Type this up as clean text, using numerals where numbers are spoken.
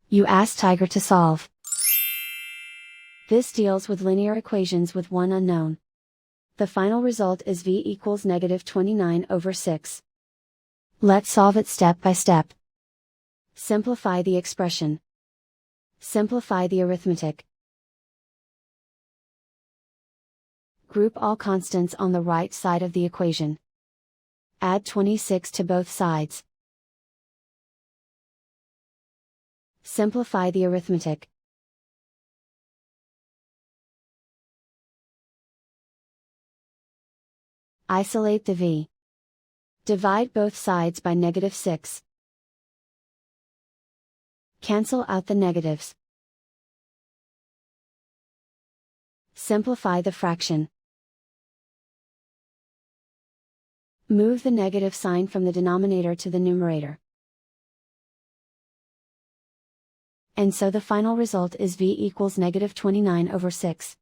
You ask Tiger to solve. This deals with linear equations with one unknown. The final result is v equals -29/6. Let's solve it step by step. Simplify the expression. Simplify the arithmetic. Group all constants on the right side of the equation. Add 26 to both sides. Simplify the arithmetic. Isolate the v. Divide both sides by -6. Cancel out the negatives. Simplify the fraction. Move the negative sign from the denominator to the numerator. And so the final result is v equals -29/6.